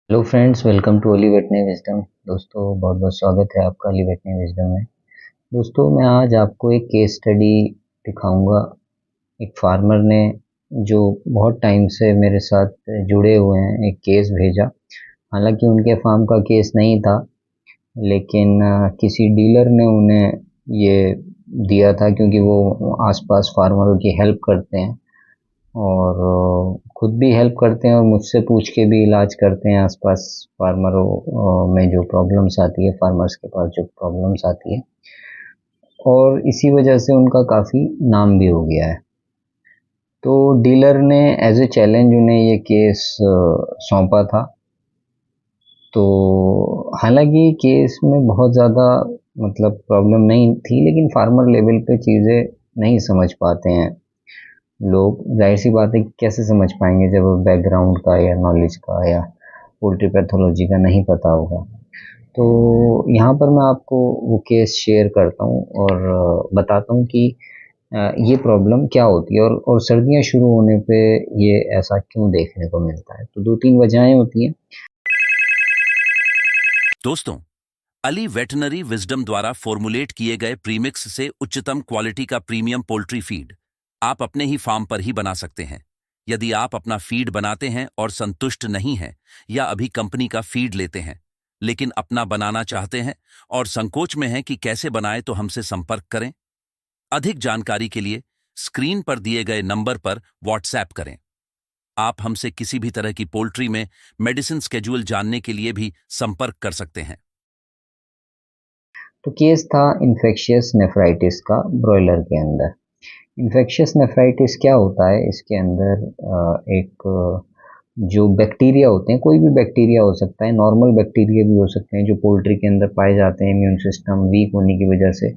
Hello friends, welcome to Oli veterinary wisdom. दोस्तों, बहुत बहुत स्वागत है आपका ओली वेटनरी विजडम में। दोस्तों, मैं आज आपको एक केस स्टडी दिखाऊंगा। एक फार्मर ने जो बहुत टाइम से मेरे साथ जुड़े हुए हैं, एक केस भेजा। हालांकि उनके फार्म का केस नहीं था, लेकिन किसी डीलर ने उन्हें ये दिया था, क्योंकि वो आसपास फार्मरों की हेल्प करते हैं और खुद भी हेल्प करते हैं और मुझसे पूछ के भी इलाज करते हैं आसपास फार्मरों में जो प्रॉब्लम्स आती है, फार्मर्स के पास जो प्रॉब्लम्स आती है, और इसी वजह से उनका काफ़ी नाम भी हो गया है। तो डीलर ने एज ए चैलेंज उन्हें ये केस सौंपा था। तो हालांकि केस में बहुत ज़्यादा प्रॉब्लम नहीं थी, लेकिन फार्मर लेवल पे चीज़ें नहीं समझ पाते हैं लोग। जाहिर सी बात है कि कैसे समझ पाएंगे जब बैकग्राउंड का या नॉलेज का या पोल्ट्री पैथोलॉजी का नहीं पता होगा। तो यहाँ पर मैं आपको वो केस शेयर करता हूँ और बताता हूँ कि ये प्रॉब्लम क्या होती है, और सर्दियाँ शुरू होने पे ये ऐसा क्यों देखने को मिलता है। तो दो तीन वजहें होती हैं। दोस्तों, अली वेटनरी विजडम द्वारा फॉर्मुलेट किए गए प्रीमिक्स से उच्चतम क्वालिटी का प्रीमियम पोल्ट्री फीड आप अपने ही फार्म पर ही बना सकते हैं। यदि आप अपना फीड बनाते हैं और संतुष्ट नहीं हैं, या अभी कंपनी का फीड लेते हैं लेकिन अपना बनाना चाहते हैं और संकोच में हैं कि कैसे बनाएं, तो हमसे संपर्क करें। अधिक जानकारी के लिए स्क्रीन पर दिए गए नंबर पर व्हाट्सएप करें। आप हमसे किसी भी तरह की पोल्ट्री में मेडिसिन स्केड्यूल जानने के लिए भी संपर्क कर सकते हैं। तो केस था इन्फेक्शियस नेफ्राइटिस का ब्रॉयलर के अंदर। इन्फेक्शियस नेफ्राइटिस क्या होता है? इसके अंदर एक जो बैक्टीरिया होते हैं, कोई भी बैक्टीरिया हो सकता है, नॉर्मल बैक्टीरिया भी हो सकते हैं जो पोल्ट्री के अंदर पाए जाते हैं। इम्यून सिस्टम वीक होने की वजह से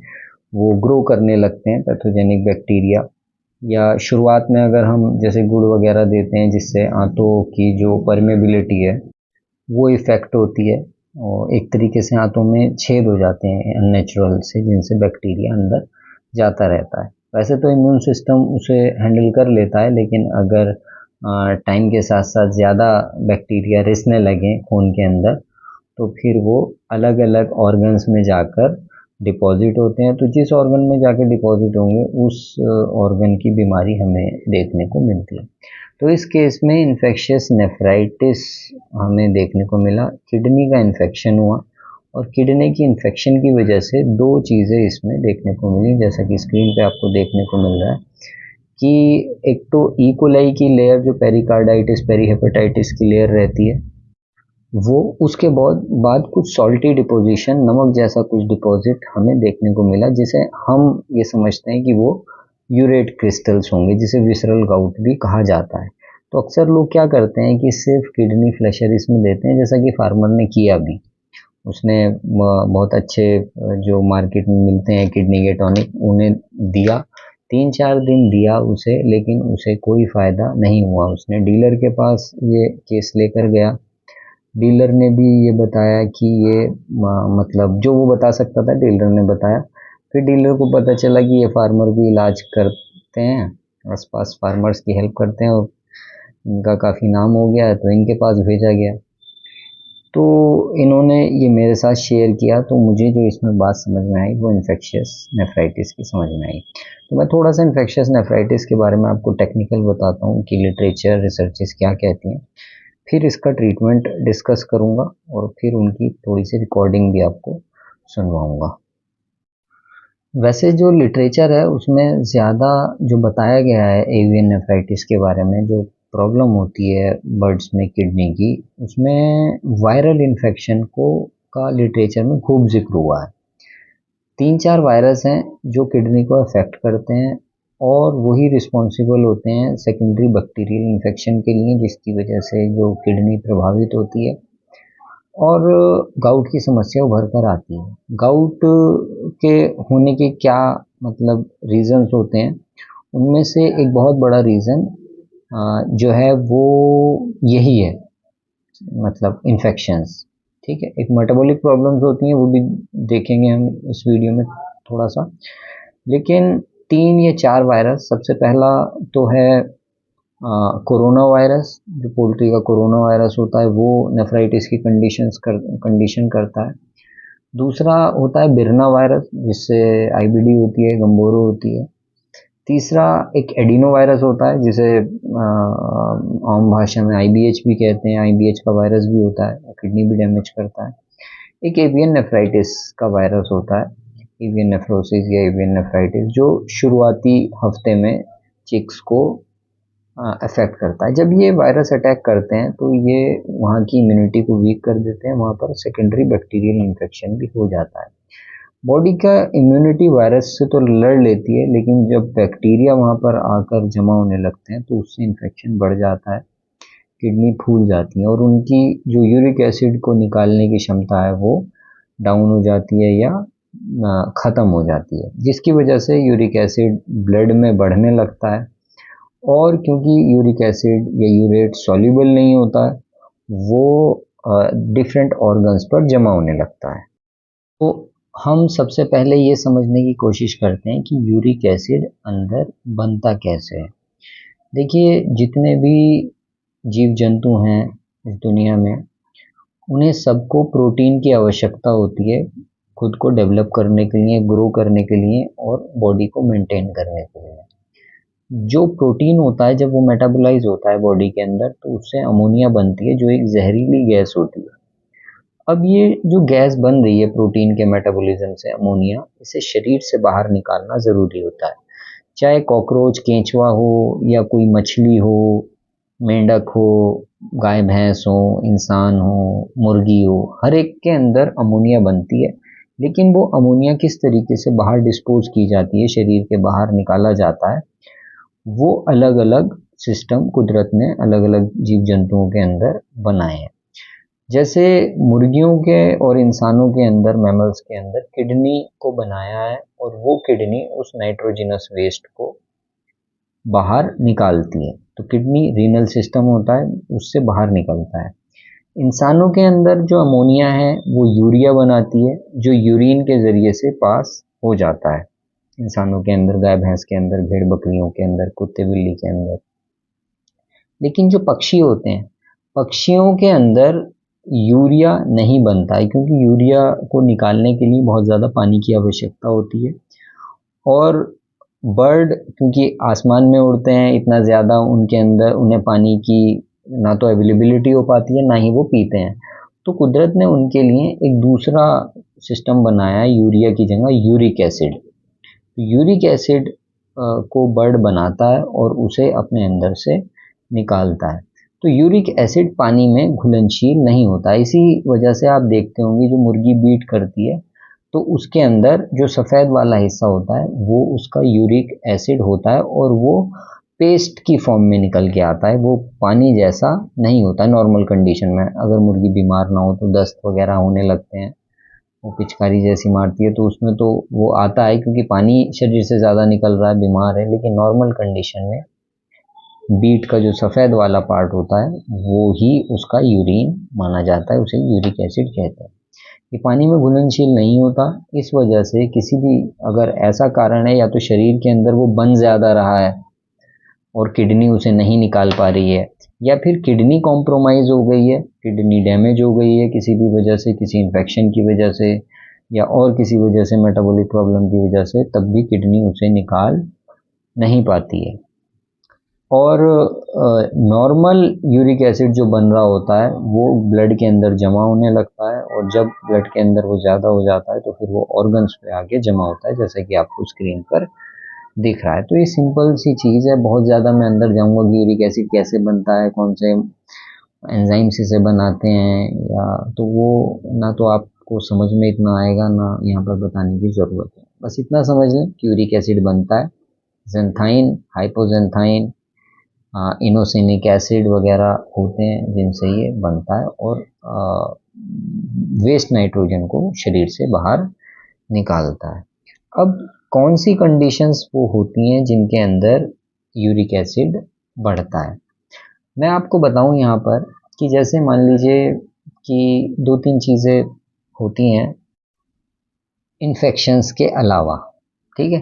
वो ग्रो करने लगते हैं, पैथोजेनिक बैक्टीरिया। या शुरुआत में अगर हम जैसे गुड़ वगैरह देते हैं, जिससे आंतों की जो परमेबिलिटी है वो इफ़ेक्ट होती है, और एक तरीके से आंतों में छेद हो जाते हैं अननेचुरल से, जिनसे बैक्टीरिया अंदर जाता रहता है। वैसे तो इम्यून सिस्टम उसे हैंडल कर लेता है, लेकिन अगर टाइम के साथ साथ ज़्यादा बैक्टीरिया रिसने लगें खून के अंदर, तो फिर वो अलग अलग ऑर्गन्स में जाकर डिपॉजिट होते हैं। तो जिस ऑर्गन में जाकर डिपॉजिट होंगे, उस ऑर्गन की बीमारी हमें देखने को मिलती है। तो इस केस में इन्फेक्शियस नेफ्राइटिस हमें देखने को मिला। किडनी का इन्फेक्शन हुआ, और किडनी की इन्फेक्शन की वजह से दो चीज़ें इसमें देखने को मिली, जैसा कि स्क्रीन पे आपको देखने को मिल रहा है कि एक तो ई कोलाई की लेयर, जो पेरिकार्डाइटिस पेरीहेपेटाइटिस की लेयर रहती है, वो उसके बाद बाद कुछ सॉल्टी डिपोजिशन, नमक जैसा कुछ डिपॉजिट हमें देखने को मिला, जिसे हम ये समझते हैं कि वो यूरेट क्रिस्टल्स होंगे, जिसे विसरल गाउट भी कहा जाता है। तो अक्सर लोग क्या करते हैं कि सिर्फ किडनी फ्लेशर इसमें देते हैं, जैसा कि फार्मर ने किया भी। उसने बहुत अच्छे जो मार्केट में मिलते हैं किडनी के टॉनिक, उन्हें दिया। 3-4 दिन दिया उसे, लेकिन उसे कोई फ़ायदा नहीं हुआ। उसने डीलर के पास ये केस लेकर गया। डीलर ने भी ये बताया कि ये जो वो बता सकता था डीलर ने बताया। फिर डीलर को पता चला कि ये फार्मर भी इलाज करते हैं, आसपास फार्मर्स की हेल्प करते हैं, और इनका काफ़ी नाम हो गया है, तो इनके पास भेजा गया। तो इन्होंने ये मेरे साथ शेयर किया, तो मुझे जो इसमें बात समझ में आई वो इन्फेक्शियस नेफ्राइटिस की समझ में आई। तो मैं थोड़ा सा इन्फेक्शियस नेफ्राइटिस के बारे में आपको टेक्निकल बताता हूँ कि लिटरेचर रिसर्चेस क्या कहती हैं। फिर इसका ट्रीटमेंट डिस्कस करूँगा, और फिर उनकी थोड़ी सी रिकॉर्डिंग भी आपको सुनवाऊँगा। वैसे जो लिटरेचर है उसमें ज़्यादा जो बताया गया है एवियन नेफ्राइटिस के बारे में, जो प्रॉब्लम होती है बर्ड्स में किडनी की, उसमें वायरल इन्फेक्शन को का लिटरेचर में खूब जिक्र हुआ है। 3-4 वायरस हैं जो किडनी को अफेक्ट करते हैं, और वही रिस्पॉन्सिबल होते हैं सेकेंडरी बैक्टीरियल इन्फेक्शन के लिए, जिसकी वजह से जो किडनी प्रभावित होती है और गाउट की समस्या उभर कर आती है। गाउट के होने के क्या रीज़न्स होते हैं? उनमें से एक बहुत बड़ा रीज़न जो है वो यही है, इन्फेक्शंस। ठीक है, एक मेटाबॉलिक प्रॉब्लम्स होती हैं, वो भी देखेंगे हम इस वीडियो में थोड़ा सा। लेकिन 3 या 4 वायरस, सबसे पहला तो है कोरोना वायरस, जो पोल्ट्री का कोरोना वायरस होता है वो नेफ्राइटिस की कंडीशन करता है। दूसरा होता है बिरना वायरस, जिससे आईबीडी होती है, गंबोरो होती है। तीसरा एक एडिनो वायरस होता है, जिसे आम भाषा में आईबीएच भी कहते हैं। आईबीएच का वायरस भी होता है, किडनी भी डैमेज करता है। एक एवियन नेफ्राइटिस का वायरस होता है, एवियन नेफ्रोसिस या एवियन नेफ्राइटिस, जो शुरुआती हफ्ते में चिक्स को अफेक्ट करता है। जब ये वायरस अटैक करते हैं तो ये वहाँ की इम्यूनिटी को वीक कर देते हैं, वहाँ पर सेकेंडरी बैक्टीरियल इन्फेक्शन भी हो जाता है। बॉडी का इम्यूनिटी वायरस से तो लड़ लेती है, लेकिन जब बैक्टीरिया वहाँ पर आकर जमा होने लगते हैं तो उससे इन्फेक्शन बढ़ जाता है, किडनी फूल जाती है और उनकी जो यूरिक एसिड को निकालने की क्षमता है वो डाउन हो जाती है या ख़त्म हो जाती है, जिसकी वजह से यूरिक एसिड ब्लड में बढ़ने लगता है। और क्योंकि यूरिक एसिड या यूरेट सॉल्युबल नहीं होता है, वो डिफरेंट ऑर्गन्स पर जमा होने लगता है। तो हम सबसे पहले ये समझने की कोशिश करते हैं कि यूरिक एसिड अंदर बनता कैसे है। देखिए, जितने भी जीव जंतु हैं इस दुनिया में, उन्हें सबको प्रोटीन की आवश्यकता होती है खुद को डेवलप करने के लिए, ग्रो करने के लिए और बॉडी को मेंटेन करने के लिए। जो प्रोटीन होता है जब वो मेटाबोलाइज होता है बॉडी के अंदर, तो उससे अमोनिया बनती है, जो एक जहरीली गैस होती है। अब ये जो गैस बन रही है प्रोटीन के मेटाबॉलिज्म से, अमोनिया, इसे शरीर से बाहर निकालना ज़रूरी होता है। चाहे कॉकरोच, केंचुआ हो या कोई मछली हो, मेंढक हो, गाय भैंस हो, इंसान हो, मुर्गी हो, हर एक के अंदर अमोनिया बनती है। लेकिन वो अमोनिया किस तरीके से बाहर डिस्पोज की जाती है, शरीर के बाहर निकाला जाता है, वो अलग अलग सिस्टम कुदरत ने अलग अलग जीव जंतुओं के अंदर बनाए हैं। जैसे मुर्गियों के और इंसानों के अंदर, मैमल्स के अंदर किडनी को बनाया है और वो किडनी उस नाइट्रोजिनस वेस्ट को बाहर निकालती है। तो किडनी रीनल सिस्टम होता है, उससे बाहर निकलता है। इंसानों के अंदर जो अमोनिया है वो यूरिया बनाती है, जो यूरिन के ज़रिए से पास हो जाता है। इंसानों के अंदर, गाय भैंस के अंदर, भेड़ बकरियों के अंदर, कुत्ते बिल्ली के अंदर। लेकिन जो पक्षी होते हैं, पक्षियों के अंदर यूरिया नहीं बनता है, क्योंकि यूरिया को निकालने के लिए बहुत ज़्यादा पानी की आवश्यकता होती है। और बर्ड क्योंकि आसमान में उड़ते हैं, इतना ज़्यादा उनके अंदर उन्हें पानी की ना तो अवेलेबिलिटी हो पाती है, ना ही वो पीते हैं। तो कुदरत ने उनके लिए एक दूसरा सिस्टम बनाया है, यूरिया की जगह यूरिक एसिड। यूरिक एसिड को बर्ड बनाता है और उसे अपने अंदर से निकालता है। तो यूरिक एसिड पानी में घुलनशील नहीं होता। इसी वजह से आप देखते होंगे जो मुर्गी बीट करती है तो उसके अंदर जो सफ़ेद वाला हिस्सा होता है वो उसका यूरिक एसिड होता है और वो पेस्ट की फॉर्म में निकल के आता है। वो पानी जैसा नहीं होता है नॉर्मल कंडीशन में। अगर मुर्गी बीमार ना हो तो दस्त वगैरह होने लगते हैं, वो पिचकारी जैसी मारती है, तो उसमें तो वो आता है क्योंकि पानी शरीर से ज़्यादा निकल रहा है, बीमार है। लेकिन नॉर्मल कंडीशन में बीट का जो सफ़ेद वाला पार्ट होता है वो ही उसका यूरिन माना जाता है, उसे यूरिक एसिड कहते हैं। ये पानी में घुलनशील नहीं होता, इस वजह से किसी भी, अगर ऐसा कारण है या तो शरीर के अंदर वो बन ज़्यादा रहा है और किडनी उसे नहीं निकाल पा रही है, या फिर किडनी कॉम्प्रोमाइज़ हो गई है, किडनी डैमेज हो गई है किसी भी वजह से, किसी इन्फेक्शन की वजह से या और किसी वजह से, मेटाबॉलिक प्रॉब्लम की वजह से, तब भी किडनी उसे निकाल नहीं पाती है। और नॉर्मल यूरिक एसिड जो बन रहा होता है वो ब्लड के अंदर जमा होने लगता है, और जब ब्लड के अंदर वो ज़्यादा हो जाता है तो फिर वो ऑर्गन्स पे आके जमा होता है, जैसे कि आपको स्क्रीन पर दिख रहा है। तो ये सिंपल सी चीज़ है, बहुत ज़्यादा मैं अंदर जाऊँगा कि यूरिक एसिड कैसे बनता है, कौन से एंजाइम्स इसे बनाते हैं, या तो वो ना तो आपको समझ में इतना आएगा, ना यहाँ पर बताने की ज़रूरत है। बस इतना समझ लें कि यूरिक एसिड बनता है ज़ेंथाइन, हाइपोज़ेंथाइन, इनोसिनिक एसिड वगैरह होते हैं जिनसे ये बनता है, और वेस्ट नाइट्रोजन को शरीर से बाहर निकालता है। अब कौन सी कंडीशंस वो होती हैं जिनके अंदर यूरिक एसिड बढ़ता है, मैं आपको बताऊं यहाँ पर कि जैसे मान लीजिए कि दो तीन चीज़ें होती हैं इन्फेक्शंस के अलावा, ठीक है।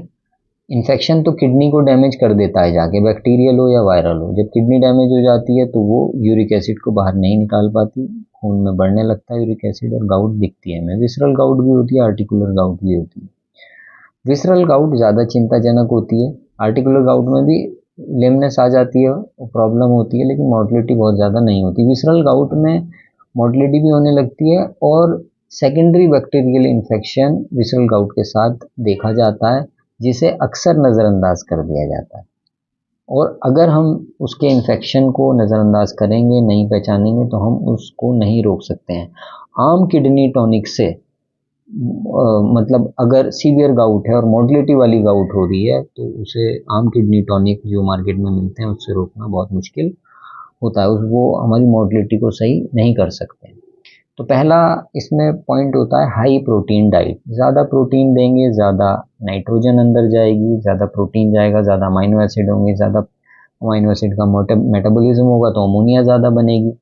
इन्फेक्शन तो किडनी को डैमेज कर देता है जाके, बैक्टीरियल हो या वायरल हो। जब किडनी डैमेज हो जाती है तो वो यूरिक एसिड को बाहर नहीं निकाल पाती, खून में बढ़ने लगता है यूरिक एसिड और गाउट दिखती है हमें। विसरल गाउट भी होती है, आर्टिकुलर गाउट भी होती है। विसरल गाउट ज़्यादा चिंताजनक होती है। आर्टिकुलर गाउट में भी लेमनेस आ जाती है, प्रॉब्लम होती है, लेकिन मोर्टलिटी बहुत ज़्यादा नहीं होती। विसरल गाउट में मोर्टलिटी भी होने लगती है और secondary bacterial infection visceral gout के साथ देखा जाता है, जिसे अक्सर नज़रअंदाज कर दिया जाता है। और अगर हम उसके इन्फेक्शन को नज़रअंदाज करेंगे, नहीं पहचानेंगे, तो हम उसको नहीं रोक सकते हैं। आम किडनी टॉनिक से मतलब अगर सीवियर गाउट है और मोर्टलिटी वाली गाउट हो रही है तो उसे आम किडनी टॉनिक जो मार्केट में मिलते हैं उससे रोकना बहुत मुश्किल होता है। वो हमारी मोर्टलिटी को सही नहीं कर सकते। तो पहला इसमें पॉइंट होता है हाई प्रोटीन डाइट। ज़्यादा प्रोटीन देंगे, ज़्यादा नाइट्रोजन अंदर जाएगी, ज़्यादा प्रोटीन जाएगा, ज़्यादा अमाइनो एसिड होंगे, ज़्यादा अमाइनो एसिड का मेटाबॉलिज्म होगा तो अमोनिया ज़्यादा बनेगी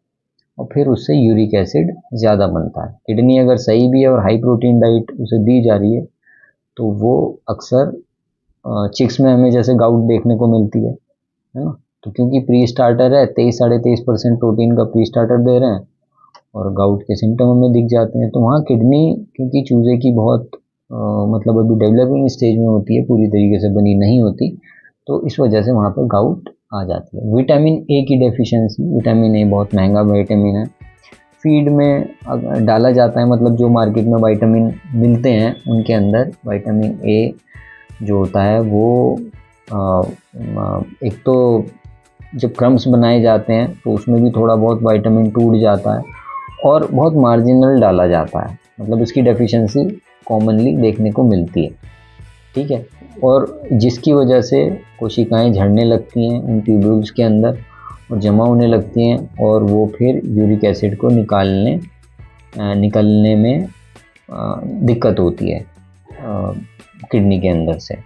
और फिर उससे यूरिक एसिड ज़्यादा बनता है। किडनी अगर सही भी है और हाई प्रोटीन डाइट उसे दी जा रही है तो वो अक्सर चिक्स में हमें जैसे गाउट देखने को मिलती है ना। तो क्योंकि प्री स्टार्टर है, 23-23.5% प्रोटीन का प्री स्टार्टर दे रहे हैं और गाउट के सिम्टम हमें दिख जाते हैं। तो वहाँ किडनी क्योंकि चूजे की बहुत मतलब अभी डेवलपिंग स्टेज में होती है, पूरी तरीके से बनी नहीं होती, तो इस वजह से वहाँ पर गाउट आ जाती है। विटामिन ए की डेफिशिएंसी, विटामिन ए बहुत महंगा विटामिन है, फीड में डाला जाता है, मतलब जो मार्केट में विटामिन मिलते हैं उनके अंदर विटामिन ए जो होता है वो एक तो जब क्रम्स बनाए जाते हैं तो उसमें भी थोड़ा बहुत विटामिन टूट जाता है और बहुत मार्जिनल डाला जाता है, मतलब इसकी डेफिशिएंसी कॉमनली देखने को मिलती है। ठीक है, और जिसकी वजह से कोशिकाएं झड़ने लगती हैं उन ट्यूब्यूल्स के अंदर और जमा होने लगती हैं और वो फिर यूरिक एसिड को निकलने में दिक्कत होती है किडनी के अंदर से।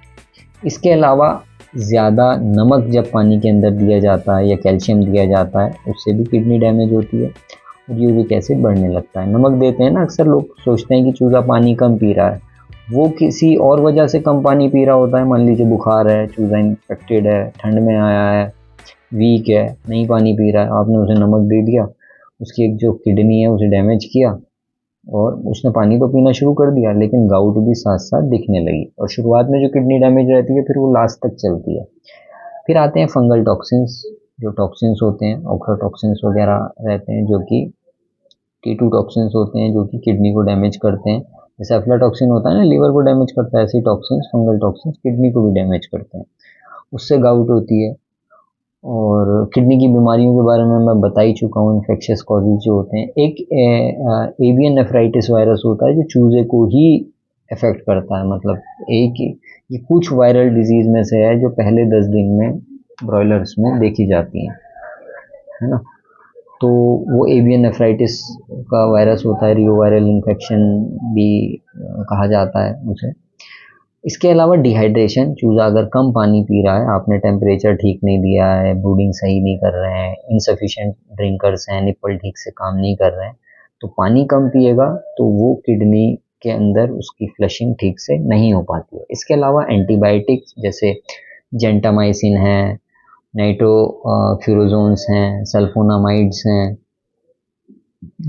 इसके अलावा ज़्यादा नमक जब पानी के अंदर दिया जाता है या कैल्शियम दिया जाता है उससे भी किडनी डैमेज होती है और यूरिक एसिड बढ़ने लगता है। नमक देते हैं ना, अक्सर लोग सोचते हैं कि चूज़ा पानी कम पी रहा है, वो किसी और वजह से कम पानी पी रहा होता है। मान लीजिए बुखार है, चूज़ा इन्फेक्टेड है, ठंड में आया है, वीक है, नहीं पानी पी रहा है, आपने उसे नमक दे दिया, उसकी एक जो किडनी है उसे डैमेज किया और उसने पानी तो पीना शुरू कर दिया, लेकिन गाउट भी साथ साथ दिखने लगी। और शुरुआत में जो किडनी डैमेज रहती है फिर वो लास्ट तक चलती है। फिर आते हैं फंगल टॉक्सिन्स, जो टॉक्सिन्स होते हैं, ऑक्राटॉक्सिन्स वगैरह रहते हैं, जो कि T2 टॉक्सिन्स होते हैं जो कि किडनी को डैमेज करते हैं। जैसे अफ्लाटॉक्सिन होता है ना, लीवर को डैमेज करता है, ऐसे टॉक्सिन्स, फंगल टॉक्सिन्स किडनी को भी डैमेज करते हैं, उससे गाउट होती है। और किडनी की बीमारियों के बारे में मैं बता ही चुका हूँ, इन्फेक्शियस कॉजेज जो होते हैं। एक एवियन नेफ्राइटिस वायरस होता है जो चूजे को ही अफेक्ट करता है, मतलब ये कुछ वायरल डिजीज में से है जो पहले 10 दिन में ब्रॉयलर्स में देखी जाती है ना। तो वो एवियन नेफ्राइटिस का वायरस होता है, रियो वायरल इन्फेक्शन भी कहा जाता है उसे। इसके अलावा डिहाइड्रेशन, चूज़ा अगर कम पानी पी रहा है, आपने टेम्परेचर ठीक नहीं दिया है, ब्रूडिंग सही नहीं कर रहे हैं, इनसफिशिएंट ड्रिंकर्स हैं, निप्पल ठीक से काम नहीं कर रहे हैं, तो पानी कम पिएगा तो वो किडनी के अंदर उसकी फ्लशिंग ठीक से नहीं हो पाती है। इसके अलावा एंटीबायोटिक्स जैसे जेंटामाइसिन है, नाइट्रोफ्यूरोजोन्स हैं, सल्फोनामाइड्स हैं,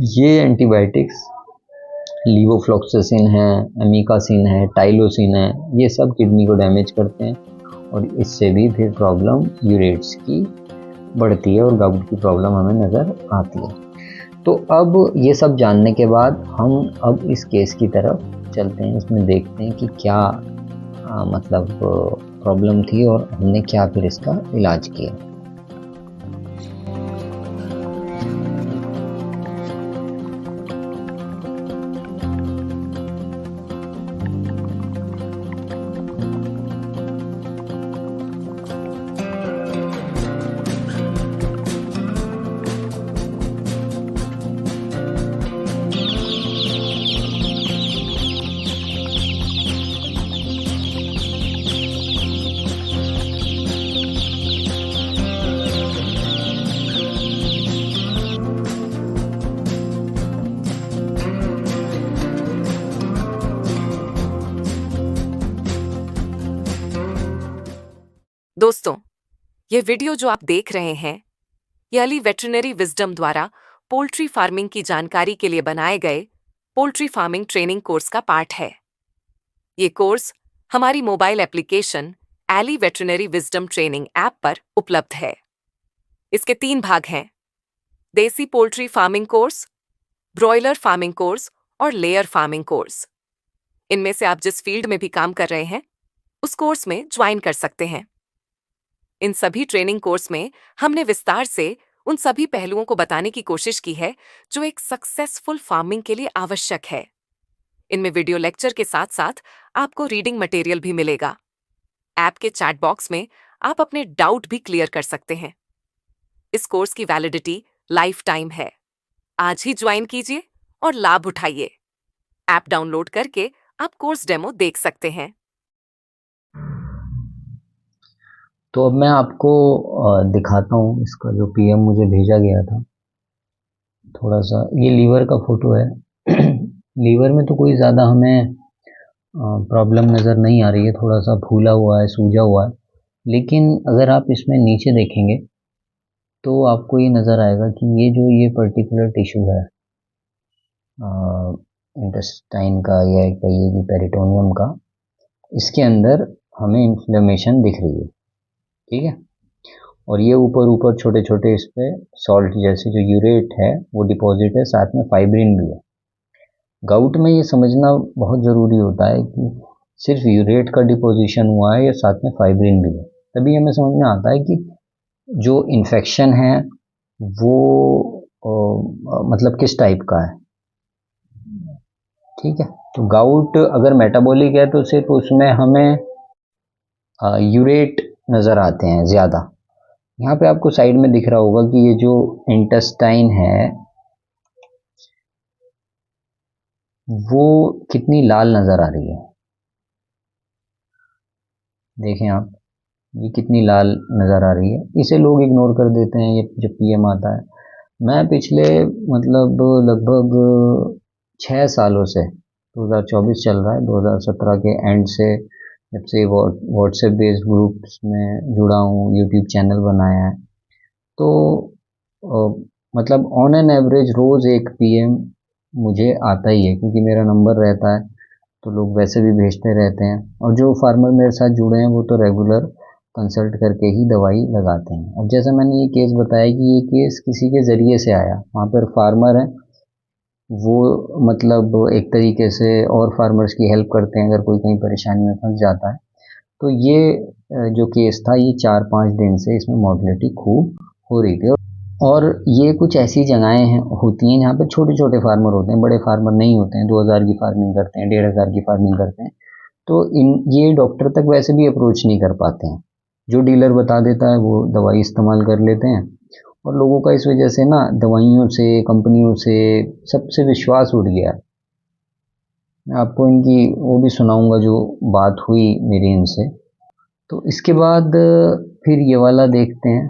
ये एंटीबायोटिक्स, लीवोफ्लॉक्सासिन है, एमिकासिन है, टाइलोसिन है, ये सब किडनी को डैमेज करते हैं और इससे भी फिर प्रॉब्लम यूरेट्स की बढ़ती है और गाउट की प्रॉब्लम हमें नज़र आती है। तो अब ये सब जानने के बाद हम अब इस केस की तरफ चलते हैं, इसमें देखते हैं कि क्या मतलब प्रॉब्लम थी और हमने क्या फिर इसका इलाज किया। दोस्तों, ये वीडियो जो आप देख रहे हैं, ये अली वेटरनरी विजडम द्वारा पोल्ट्री फार्मिंग की जानकारी के लिए बनाए गए पोल्ट्री फार्मिंग ट्रेनिंग कोर्स का पार्ट है। ये कोर्स हमारी mobile application Ali veterinary wisdom training app पर उपलब्ध है। इसके 3 भाग हैं: देसी poultry farming course, broiler farming course और लेयर फार्मिंग कोर्स। इनमें से आप जिस फील्ड में भी काम कर रहे हैं, उस कोर्स में ज्वाइन कर सकते हैं। इन सभी ट्रेनिंग कोर्स में हमने विस्तार से उन सभी पहलुओं को बताने की कोशिश की है जो एक सक्सेसफुल फार्मिंग के लिए आवश्यक है। इनमें वीडियो लेक्चर के साथ साथ आपको रीडिंग मटेरियल भी मिलेगा। ऐप के चैट बॉक्स में आप अपने डाउट भी क्लियर कर सकते हैं। इस कोर्स की वैलिडिटी लाइफ टाइम है। आज ही ज्वाइन कीजिए और लाभ उठाइए। ऐप डाउनलोड करके आप कोर्स डेमो देख सकते हैं। तो अब मैं आपको दिखाता हूँ इसका जो पीएम मुझे भेजा गया था। थोड़ा सा ये लीवर का फोटो है। लीवर में तो कोई ज़्यादा हमें प्रॉब्लम नज़र नहीं आ रही है, थोड़ा सा फूला हुआ है, सूजा हुआ है। लेकिन अगर आप इसमें नीचे देखेंगे तो आपको ये नज़र आएगा कि ये पर्टिकुलर टिश्यू है इंटेस्टाइन का या कहिए कि पेरिटोनियम का, इसके अंदर हमें इन्फ्लेमेशन दिख रही है। ठीक है, और ये ऊपर ऊपर छोटे छोटे इस पे सॉल्ट जैसे जो यूरेट है वो डिपॉजिट है, साथ में फाइब्रिन भी है। गाउट में ये समझना बहुत ज़रूरी होता है कि सिर्फ यूरेट का डिपोजिशन हुआ है या साथ में फाइब्रिन भी है, तभी हमें समझ में आता है कि जो इन्फेक्शन है वो मतलब किस टाइप का है। ठीक है, तो गाउट अगर मेटाबॉलिक है तो सिर्फ उसमें हमें यूरेट नज़र आते हैं ज़्यादा। यहाँ पे आपको साइड में दिख रहा होगा कि ये जो इंटेस्टाइन है वो कितनी लाल नज़र आ रही है। देखें आप, ये कितनी लाल नज़र आ रही है। इसे लोग इग्नोर कर देते हैं ये जब पीएम आता है। मैं पिछले मतलब लगभग 6 सालों से, 2024 चल रहा है, 2017 के एंड से जब से व्हाट्सएप बेस्ड ग्रुप्स में जुड़ा हूँ, यूट्यूब चैनल बनाया है, तो मतलब ऑन एन एवरेज रोज़ एक पीएम मुझे आता ही है, क्योंकि मेरा नंबर रहता है तो लोग वैसे भी भेजते रहते हैं। और जो फार्मर मेरे साथ जुड़े हैं वो तो रेगुलर कंसल्ट करके ही दवाई लगाते हैं। अब जैसा मैंने ये केस बताया कि ये केस किसी के ज़रिए से आया, वहाँ पर फार्मर है वो मतलब एक तरीके से और फार्मर्स की हेल्प करते हैं अगर कोई कहीं परेशानी में फंस जाता है। तो ये जो केस था ये 4-5 दिन से इसमें मॉर्टलिटी खूब हो रही थी। और ये कुछ ऐसी जगहें हैं होती हैं जहाँ पे छोटे छोटे फार्मर होते हैं, बड़े फार्मर नहीं होते हैं, 2000 की फार्मिंग करते हैं, 1500 की फार्मिंग करते हैं। तो ये डॉक्टर तक वैसे भी अप्रोच नहीं कर पाते हैं। जो डीलर बता देता है वो दवाई इस्तेमाल कर लेते हैं, और लोगों का इस वजह से ना दवाइयों से, कंपनियों से, सबसे विश्वास उठ गया है। मैं आपको इनकी वो भी सुनाऊंगा जो बात हुई मेरी इनसे। तो इसके बाद फिर ये वाला देखते हैं।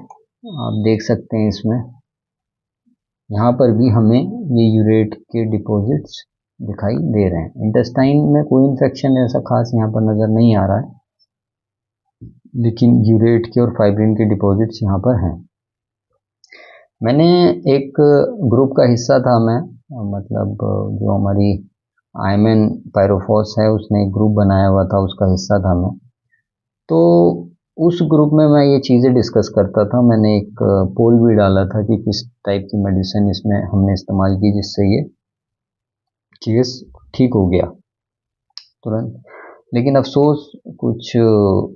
आप देख सकते हैं इसमें, यहाँ पर भी हमें ये यूरेट के डिपॉजिट्स दिखाई दे रहे हैं। इंटेस्टाइन में कोई इन्फेक्शन ऐसा खास यहाँ पर नज़र नहीं आ रहा है, लेकिन यूरेट के और फाइब्रिन के डिपॉजिट्स यहाँ पर हैं। मैंने एक ग्रुप का हिस्सा था मैं, मतलब जो हमारी आयमन पायरोफॉस है उसने एक ग्रुप बनाया हुआ था, उसका हिस्सा था मैं। तो उस ग्रुप में मैं ये चीज़ें डिस्कस करता था। मैंने एक पोल भी डाला था कि किस टाइप की मेडिसिन इसमें हमने इस्तेमाल की जिससे ये केस ठीक हो गया तुरंत। लेकिन अफसोस कुछ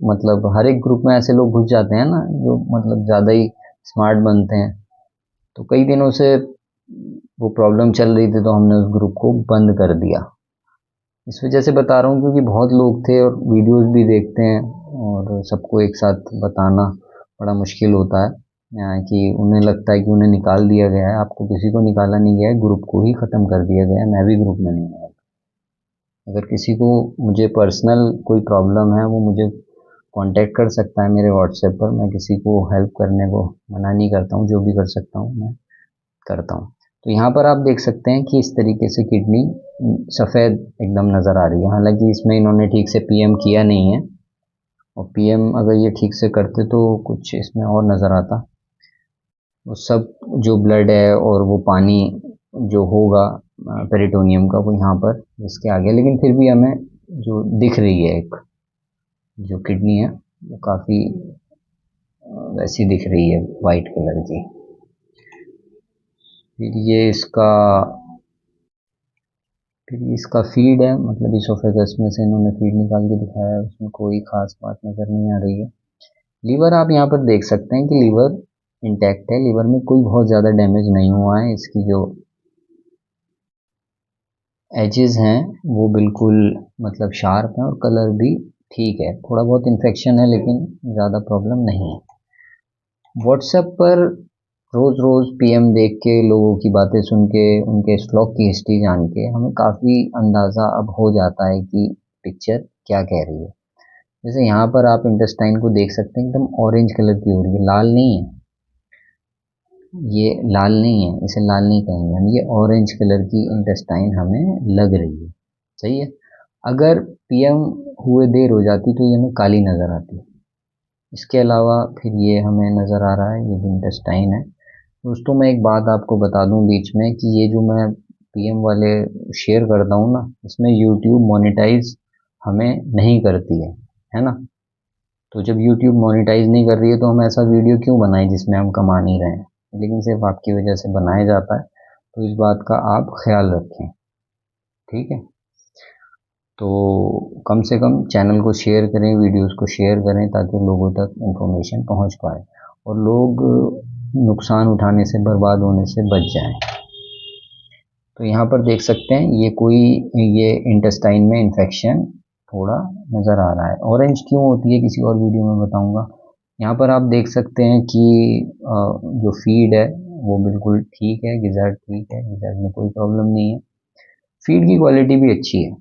मतलब हर एक ग्रुप में ऐसे लोग घुस जाते हैं ना जो मतलब ज़्यादा ही स्मार्ट बनते हैं। तो कई दिनों से वो प्रॉब्लम चल रही थी तो हमने उस ग्रुप को बंद कर दिया। इस वजह से बता रहा हूँ क्योंकि बहुत लोग थे और वीडियोस भी देखते हैं, और सबको एक साथ बताना बड़ा मुश्किल होता है कि उन्हें लगता है कि उन्हें निकाल दिया गया है। आपको किसी को निकाला नहीं गया है, ग्रुप को ही ख़त्म कर दिया गया है। मैं भी ग्रुप में नहीं आया। अगर किसी को मुझे पर्सनल कोई प्रॉब्लम है वो मुझे कांटेक्ट कर सकता है मेरे व्हाट्सएप पर। मैं किसी को हेल्प करने को मना नहीं करता हूँ, जो भी कर सकता हूँ मैं करता हूँ। तो यहाँ पर आप देख सकते हैं कि इस तरीके से किडनी सफ़ेद एकदम नज़र आ रही है। हालांकि इसमें इन्होंने ठीक से पीएम किया नहीं है, और पीएम अगर ये ठीक से करते तो कुछ इसमें और नज़र आता। वो सब जो ब्लड है और वो पानी जो होगा पेरिटोनियम का, वो यहाँ पर इसके आगे, लेकिन फिर भी हमें जो दिख रही है एक जो किडनी है वो काफ़ी वैसी दिख रही है, वाइट कलर की। फिर इसका फीड है, मतलब इसोफेगस में से इन्होंने फीड निकाल के दिखाया है, उसमें कोई खास बात नज़र नहीं आ रही है। लीवर आप यहाँ पर देख सकते हैं कि लीवर इंटैक्ट है, लीवर में कोई बहुत ज़्यादा डैमेज नहीं हुआ है। इसकी जो एजेस हैं वो बिल्कुल मतलब शार्प हैं और कलर भी ठीक है। थोड़ा बहुत इन्फेक्शन है लेकिन ज़्यादा प्रॉब्लम नहीं है। व्हाट्सएप पर रोज़ रोज़ पीएम देख के, लोगों की बातें सुन के, उनके स्ट्रोक की हिस्ट्री जान के हमें काफ़ी अंदाज़ा अब हो जाता है कि पिक्चर क्या कह रही है। जैसे यहाँ पर आप इंटेस्टाइन को देख सकते हैं, एकदम ऑरेंज कलर की हो रही है, लाल नहीं है, ये लाल नहीं है, इसे लाल नहीं कहेंगे हम, ये ऑरेंज कलर की इंटेस्टाइन हमें लग रही है। सही है। अगर पीएम हुए देर हो जाती तो ये हमें काली नज़र आती। इसके अलावा फिर ये हमें नज़र आ रहा है, ये जो इंटेस्टाइन है। दोस्तों मैं एक बात आपको बता दूं बीच में कि ये जो मैं पीएम वाले शेयर करता हूँ ना, इसमें यूट्यूब मोनेटाइज हमें नहीं करती है ना। तो जब यूट्यूब मोनेटाइज नहीं कर रही है तो हम ऐसा वीडियो क्यों बनाएं जिसमें हम कमा नहीं रहे हैं, लेकिन सिर्फ आपकी वजह से बनाया जाता है। तो इस बात का आप ख्याल रखें, ठीक है। तो कम से कम चैनल को शेयर करें, वीडियोस को शेयर करें, ताकि लोगों तक इंफॉर्मेशन पहुंच पाए और लोग नुकसान उठाने से, बर्बाद होने से बच जाएं। तो यहाँ पर देख सकते हैं ये इंटेस्टाइन में इन्फेक्शन थोड़ा नज़र आ रहा है। ऑरेंज क्यों होती है किसी और वीडियो में बताऊंगा। यहाँ पर आप देख सकते हैं कि जो फीड है वो बिल्कुल ठीक है, गिज़र्ट ठीक है, गिज़र्ट में कोई प्रॉब्लम नहीं है। फीड की क्वालिटी भी अच्छी है,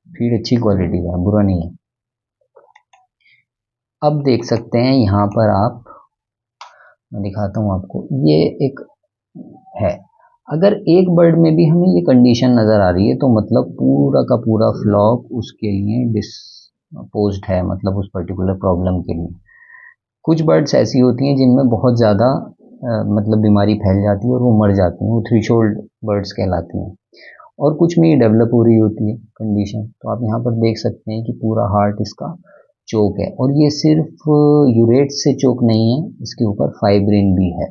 फीड अच्छी क्वालिटी का है, बुरा नहीं है। अब देख सकते हैं यहाँ पर आप, मैं दिखाता हूँ आपको, ये एक है। अगर एक बर्ड में भी हमें ये कंडीशन नज़र आ रही है तो मतलब पूरा का पूरा फ्लॉक उसके लिए डिस्पोज्ड है, मतलब उस पर्टिकुलर प्रॉब्लम के लिए। कुछ बर्ड्स ऐसी होती हैं जिनमें बहुत ज़्यादा मतलब बीमारी फैल जाती है और वो मर जाती हैं, वो थ्रेशोल्ड बर्ड्स कहलाती हैं। और कुछ में ये डेवलप हो रही होती है कंडीशन। तो आप यहाँ पर देख सकते हैं कि पूरा हार्ट इसका चोक है, और ये सिर्फ यूरेट से चोक नहीं है, इसके ऊपर फाइब्रिन भी है।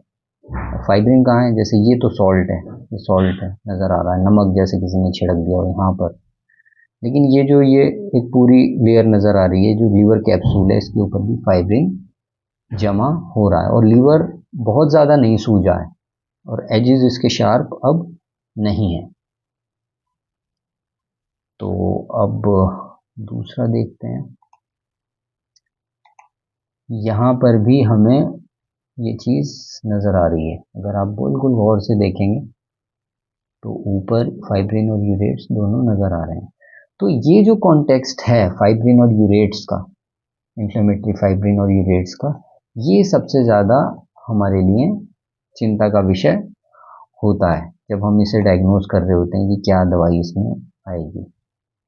फाइब्रिन कहाँ है, जैसे ये तो सॉल्ट है, ये सॉल्ट है, नज़र आ रहा है, नमक जैसे किसी ने छिड़क दिया और यहाँ पर। लेकिन ये एक पूरी लेयर नज़र आ रही है, जो लीवर कैप्सूल है, इसके ऊपर भी फाइब्रिन जमा हो रहा है और लीवर बहुत ज़्यादा नहीं सूजा है और एजेस इसके शार्प अब नहीं है। तो अब दूसरा देखते हैं। यहाँ पर भी हमें ये चीज़ नज़र आ रही है, अगर आप बिल्कुल गौर से देखेंगे तो ऊपर फाइब्रिन और यूरेट्स दोनों नज़र आ रहे हैं। तो ये जो कॉन्टेक्स्ट है फाइब्रिन और यूरेट्स का, इन्फ्लेमेटरी फाइब्रिन और यूरेट्स का, ये सबसे ज़्यादा हमारे लिए चिंता का विषय होता है जब हम इसे डायग्नोज कर रहे होते हैं कि क्या दवाई इसमें आएगी।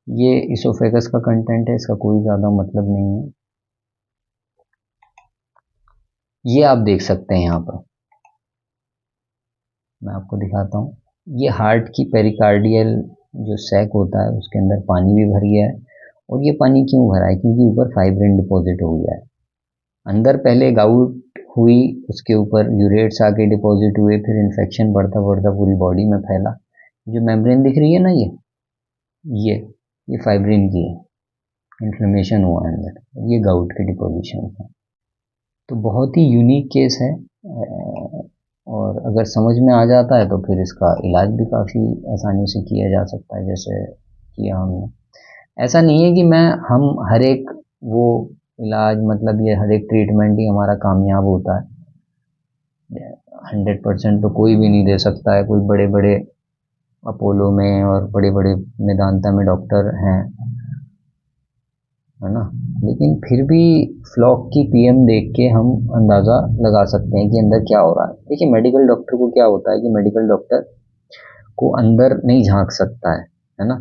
ये इसोफेगस का कंटेंट है, इसका कोई ज़्यादा मतलब नहीं है। ये आप देख सकते हैं, यहाँ पर मैं आपको दिखाता हूँ। ये हार्ट की पेरिकार्डियल जो सैक होता है उसके अंदर पानी भी भर गया है, और ये पानी क्यों भरा है, क्योंकि ऊपर फाइब्रिन डिपॉजिट हो गया है। अंदर पहले गाउट हुई, उसके ऊपर यूरेट्स आके डिपॉजिट हुए, फिर इन्फेक्शन बढ़ता बढ़ता पूरी बॉडी में फैला। जो मेम्ब्रेन दिख रही है ना, ये ये फाइब्रिन की है, इन्फ्लेमेशन हुआ है अंदर, ये गाउट की डिपोजिशन है। तो बहुत ही यूनिक केस है, और अगर समझ में आ जाता है तो फिर इसका इलाज भी काफ़ी आसानी से किया जा सकता है, जैसे किया हमने। ऐसा नहीं है कि हम हर एक वो इलाज, मतलब ये हर एक ट्रीटमेंट ही हमारा कामयाब होता है। 100% तो कोई भी नहीं दे सकता है। कोई बड़े बड़े अपोलो में और बड़े बड़े मेदांता में डॉक्टर हैं, है ना, लेकिन फिर भी फ्लॉक की पीएम देख के हम अंदाज़ा लगा सकते हैं कि अंदर क्या हो रहा है। देखिए, मेडिकल डॉक्टर को क्या होता है कि मेडिकल डॉक्टर को अंदर नहीं झांक सकता है ना।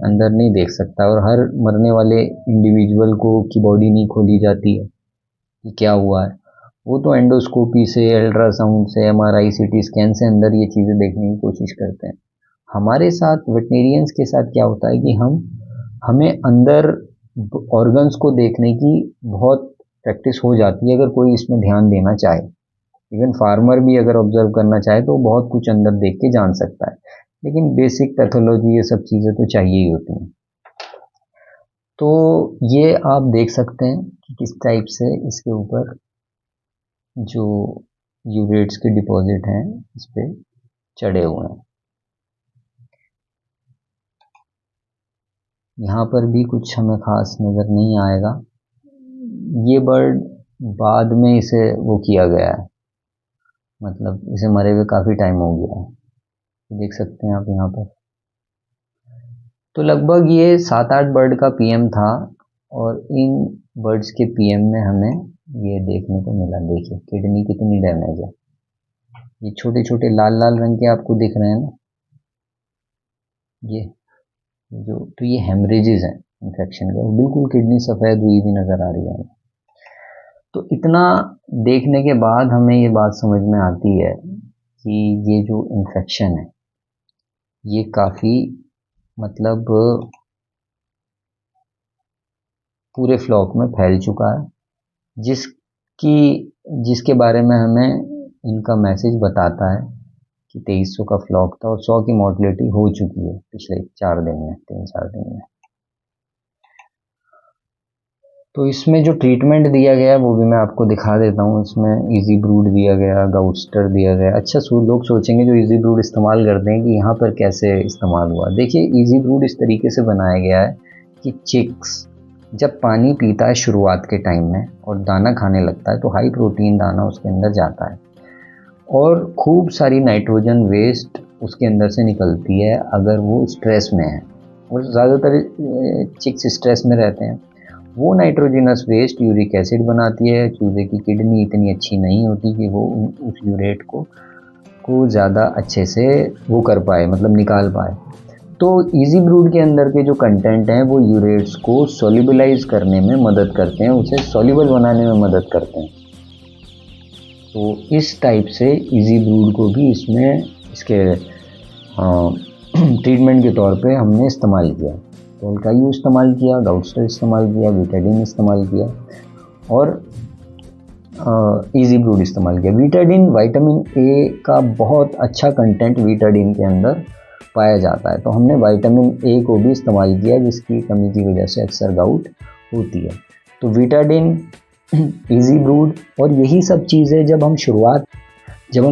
अंदर नहीं देख सकता, और हर मरने वाले इंडिविजुअल को की बॉडी नहीं खोली जाती है कि क्या हुआ है। वो तो एंडोस्कोपी से, अल्ट्रासाउंड से, एमआरआई, सीटी स्कैन से अंदर ये चीज़ें देखने की कोशिश करते हैं। हमारे साथ वेटनेरियंस के साथ क्या होता है कि हमें अंदर ऑर्गन्स को देखने की बहुत प्रैक्टिस हो जाती है, अगर कोई इसमें ध्यान देना चाहे। इवन फार्मर भी अगर ऑब्जर्व करना चाहे तो बहुत कुछ अंदर देख के जान सकता है, लेकिन बेसिक पैथोलॉजी ये सब चीज़ें तो चाहिए ही होती हैं। तो ये आप देख सकते हैं कि किस टाइप से इसके ऊपर जो यूरेट्स के डिपॉजिट हैं इस पे चढ़े हुए हैं। यहाँ पर भी कुछ हमें खास नज़र नहीं आएगा। ये बर्ड बाद में इसे वो किया गया है, मतलब इसे मरे हुए काफ़ी टाइम हो गया है, देख सकते हैं आप यहाँ पर। तो लगभग ये 7-8 बर्ड का पीएम था, और इन बर्ड्स के पीएम में हमें ये देखने को मिला। देखिए किडनी कितनी डैमेज है। ये छोटे छोटे लाल लाल रंग के आपको दिख रहे हैं ना, ये जो, तो ये हेमरेजेस हैं इन्फेक्शन के, बिल्कुल किडनी सफ़ेद हुई भी नज़र आ रही है। तो इतना देखने के बाद हमें ये बात समझ में आती है कि ये जो इन्फेक्शन है ये काफ़ी, मतलब पूरे फ्लॉक में फैल चुका है, जिसके बारे में हमें इनका मैसेज बताता है कि 2300 का फ्लॉक था और 100 की मॉर्टलिटी हो चुकी है पिछले 4 दिन में, 3-4 दिन में। तो इसमें जो ट्रीटमेंट दिया गया है वो भी मैं आपको दिखा देता हूँ। इसमें इजी ब्रूड दिया गया, गाउस्टर दिया गया। अच्छा, लोग सोचेंगे जो इजी ब्रूड इस्तेमाल करते हैं कि यहाँ पर कैसे इस्तेमाल हुआ। देखिए, इजी ब्रूड इस तरीके से बनाया गया है कि चिक्स जब पानी पीता है शुरुआत के टाइम में और दाना खाने लगता है तो हाई प्रोटीन दाना उसके अंदर जाता है और खूब सारी नाइट्रोजन वेस्ट उसके अंदर से निकलती है अगर वो स्ट्रेस में है, और ज़्यादातर चिक्स स्ट्रेस में रहते हैं। वो नाइट्रोजनस वेस्ट यूरिक एसिड बनाती है। चूजे की किडनी इतनी अच्छी नहीं होती कि वो उस यूरेट को ज़्यादा अच्छे से वो कर पाए, मतलब निकाल पाए। तो इजी ब्रूड के अंदर के जो कंटेंट हैं वो यूरेट्स को सॉल्युबलाइज करने में मदद करते हैं, उसे सॉल्युबल बनाने में मदद करते हैं। तो इस टाइप से इजी ब्रूड को भी इसमें इसके ट्रीटमेंट के तौर पे हमने इस्तेमाल किया। तो एल्कायू इस्तेमाल किया, गाउस्टर इस्तेमाल किया, बीटाडीन इस्तेमाल किया और इजी ब्रूड इस्तेमाल किया। बीटाडीन, विटामिन ए का बहुत अच्छा कंटेंट बीटाडीन के अंदर पाया जाता है, तो हमने विटामिन ए को भी इस्तेमाल किया जिसकी कमी की वजह से अक्सर गाउट होती है। तो बीटाडीन, इजी ब्रूड और यही सब चीज़ें जब हम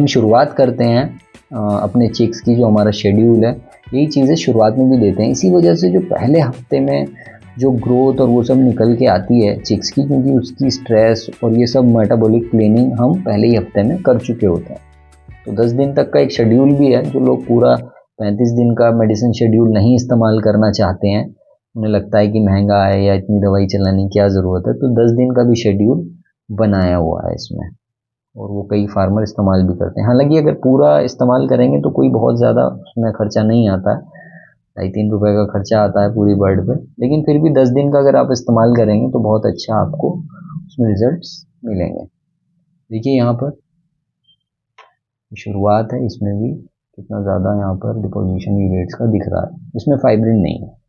शुरुआत करते हैं अपने चिक्स की, जो हमारा शेड्यूल है, यही चीज़ें शुरुआत में भी देते हैं। इसी वजह से जो पहले हफ्ते में जो ग्रोथ और वो सब निकल के आती है चिक्स की, क्योंकि उसकी स्ट्रेस और ये सब मेटाबॉलिक क्लीनिंग हम पहले ही हफ्ते में कर चुके होते हैं। तो 10 दिन तक का एक शेड्यूल भी है। जो लोग पूरा 35 दिन का मेडिसिन शेड्यूल नहीं इस्तेमाल करना चाहते हैं, उन्हें लगता है कि महंगा है या इतनी दवाई चलाने की क्या ज़रूरत है, तो 10 दिन का भी शेड्यूल बनाया हुआ है इसमें, और वो कई फार्मर इस्तेमाल भी करते हैं। हालांकि अगर पूरा इस्तेमाल करेंगे तो कोई बहुत ज़्यादा उसमें खर्चा नहीं आता है, 2-3 रुपये का खर्चा आता है पूरी बर्ड पे, लेकिन फिर भी 10 दिन का अगर आप इस्तेमाल करेंगे तो बहुत अच्छा आपको उसमें रिजल्ट्स मिलेंगे। देखिए यहाँ पर शुरुआत है, इसमें भी कितना ज़्यादा यहाँ पर डिपोजिशन यूरेट्स का दिख रहा है, इसमें फाइब्रिन नहीं है।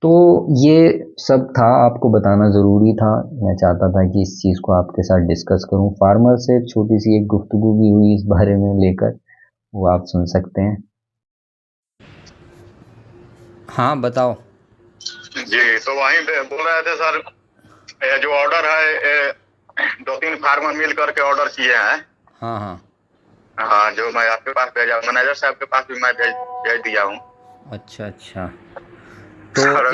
तो ये सब था, आपको बताना ज़रूरी था। मैं चाहता था कि इस चीज़ को आपके साथ डिस्कस करूं। फार्मर से छोटी सी एक गुफ्तगू भी हुई इस बारे में लेकर, वो आप सुन सकते हैं। हाँ बताओ जी। तो वहीं पे बोल रहे थे सर, ये जो ऑर्डर है 2-3 फार्मर मिल करके ऑर्डर किए हैं। हाँ हाँ हाँ, जो मैं आपके पास भेजा, मैनेजर साहब के पास भी मैं भेज दिया हूँ। अच्छा अच्छा। तो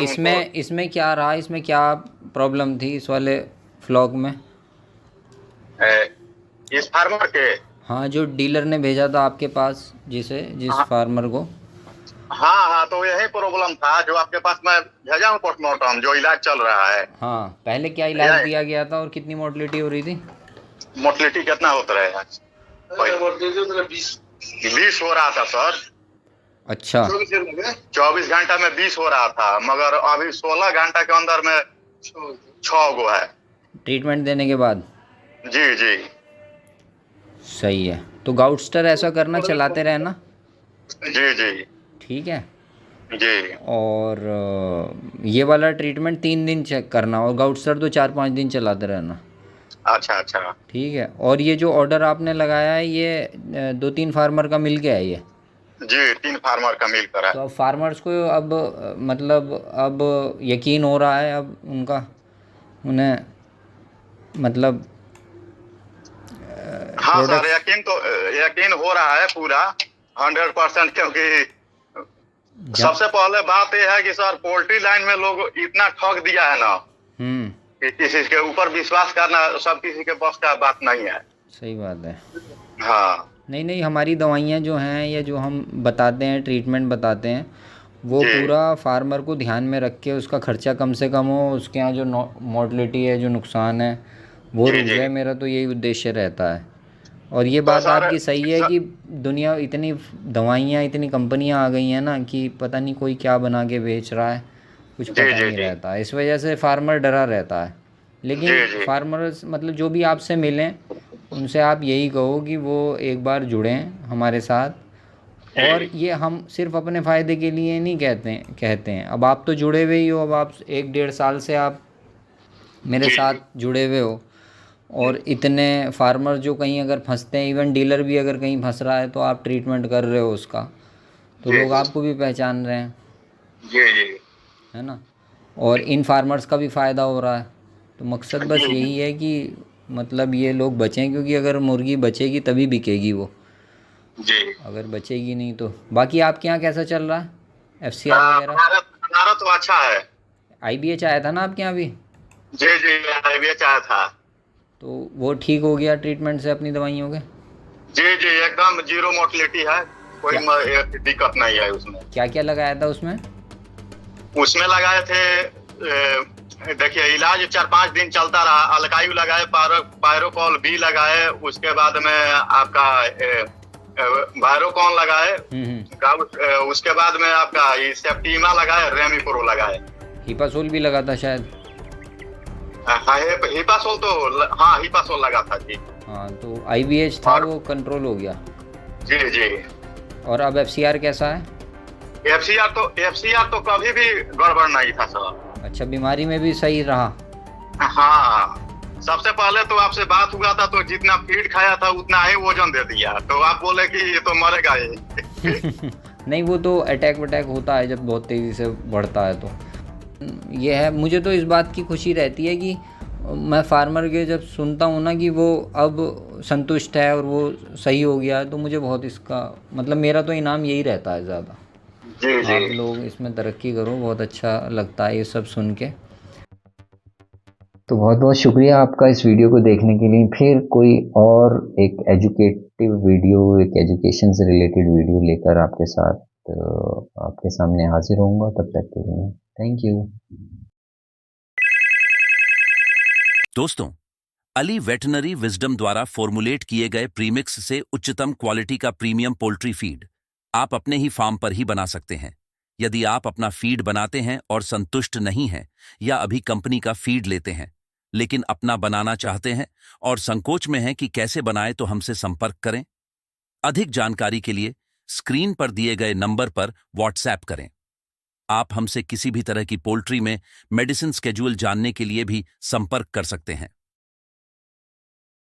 इसमें क्या रहा, इसमें क्या प्रॉब्लम थी इस वाले फ्लॉग में? इस फार्मर के, हाँ, जो डीलर ने भेजा था आपके पास, जिस फार्मर को। हाँ, तो यही प्रॉब्लम था जो आपके पास मैं भेजा हूँ पोस्टमार्टम, जो इलाज चल रहा है। हाँ, पहले क्या इलाज दिया गया था और कितनी मोर्टलिटी हो रही थी? मोर्टलिटी कितना होता है? 20 हो रहा था सर। अच्छा 24 घंटा में 20 हो रहा था, मगर अभी 16 घंटा के अंदर में 6 गो है। ट्रीटमेंट देने के बाद। जी जी सही है। तो गाउटस्टर ऐसा करना, चलाते रहना। जी जी ठीक है। जी। और ये वाला ट्रीटमेंट 3 दिन चेक करना, और गाउटस्टर तो 4-5 दिन चलाते रहना। अच्छा अच्छा। ठीक है। और ये जो ऑर्डर आपने लगाया है, ये 2-3 फार्मर का मिल गया है ये। जी 3 फार्मर का मिल कर है। तो अब फार्मर्स को अब मतलब अब यकीन हो रहा है अब उनका, उन्हें मतलब हाँ सर, प्रोडक्ट्स। यकीन हो रहा है पूरा 100%, क्योंकि जब सबसे पहले बात यह है कि सर पोल्ट्री लाइन में लोग इतना ठग दिया है ना कि किसी के ऊपर विश्वास करना सब किसी के बस का बात नहीं है। सही बात है। हाँ नहीं नहीं, हमारी दवाइयाँ जो हैं या जो हम बताते हैं, ट्रीटमेंट बताते हैं, वो जी पूरा फार्मर को ध्यान में रख के उसका खर्चा कम से कम हो, उसके यहाँ जो मोर्टलिटी है, जो नुकसान है, वो जी रुक जी। जाए। मेरा तो यही उद्देश्य रहता है। और ये तो बात सर आपकी सही है कि दुनिया इतनी दवाइयाँ, इतनी कंपनियाँ आ गई हैं ना कि पता नहीं कोई क्या बना के बेच रहा है, कुछ जी पता जी नहीं जी रहता। इस वजह से फार्मर डरा रहता है। लेकिन जी जी फार्मर्स मतलब जो भी आपसे मिलें, उनसे आप यही कहो कि वो एक बार जुड़ें हमारे साथ। और जी ये हम सिर्फ अपने फ़ायदे के लिए नहीं कहते हैं। अब आप तो जुड़े हुए ही हो, अब आप 1-1.5 साल से आप मेरे जी साथ जी जुड़े हुए हो। और इतने फार्मर जो कहीं अगर फंसते हैं, इवन डीलर भी अगर कहीं फंस रहा है, तो आप ट्रीटमेंट कर रहे हो उसका, तो जी लोग आपको भी पहचान रहे हैं, जी जी है ना। और इन फार्मर्स का भी फ़ायदा हो रहा है। तो मकसद बस जी यही है कि मतलब ये लोग बचें, क्योंकि अगर मुर्गी बचेगी तभी बिकेगी वो, जी। अगर बचेगी नहीं तो। बाकी आपके यहाँ कैसा चल रहा है, FCR वगैरह? हमारा हमारा तो अच्छा है। IBH आया था ना आपके यहाँ भी? जी जी ये चाहा था। तो वो ठीक हो गया ट्रीटमेंट से अपनी दवाइयों के? जी जी एकदम जीरो मोर्टलिटी है, कोई क्या दिक्कत नहीं है उसमें। क्या क्या लगाया था उसमें? उसमें लगाए थे देखिए इलाज 4-5 दिन चलता रहा। अलकायु लगाए, पायरोकॉल भी लगाए, उसके बाद में आपका वायरोकॉन लगाए, उसके बाद में आपका सेप्टीमा लगाए, रेमिप्रो लगाए। हिपासोल भी लगा था शायद। हाँ हिपासोल तो हाँ हिपासोल लगा था जी। हाँ, तो IBH था और वो कंट्रोल हो गया। जी जी। और अब FCR कैसा है? एफसीआर तो कभी भी गड़बड़ नहीं था सर। अच्छा, बीमारी में भी सही रहा? हाँ सबसे पहले तो आपसे बात हुआ था तो जितना फीड खाया था उतना ही वजन दे दिया, तो आप बोले कि ये तो मरेगा ही। नहीं, वो तो अटैक वटैक होता है जब बहुत तेज़ी से बढ़ता है। तो ये है, मुझे तो इस बात की खुशी रहती है कि मैं फार्मर के जब सुनता हूँ ना कि वो अब संतुष्ट है और वो सही हो गया है, तो मुझे बहुत इसका मतलब मेरा तो इनाम यही रहता है ज़्यादा। जी जी। आप लोग इसमें तरक्की करो, बहुत अच्छा लगता है ये सब सुन के। तो बहुत बहुत शुक्रिया आपका इस वीडियो को देखने के लिए। फिर कोई और एक एजुकेटिव वीडियो, एक एजुकेशन से रिलेटेड वीडियो लेकर आपके साथ आपके सामने हाजिर होऊंगा। तब तक के लिए थैंक यू। दोस्तों, अली वेटनरी विजडम द्वारा फॉर्मुलेट किए गए प्रीमिक्स से उच्चतम क्वालिटी का प्रीमियम पोल्ट्री फीड आप अपने ही फार्म पर ही बना सकते हैं। यदि आप अपना फीड बनाते हैं और संतुष्ट नहीं हैं, या अभी कंपनी का फीड लेते हैं लेकिन अपना बनाना चाहते हैं और संकोच में हैं कि कैसे बनाएं, तो हमसे संपर्क करें। अधिक जानकारी के लिए स्क्रीन पर दिए गए नंबर पर व्हाट्सएप करें। आप हमसे किसी भी तरह की पोल्ट्री में मेडिसिन स्केड्यूल जानने के लिए भी संपर्क कर सकते हैं।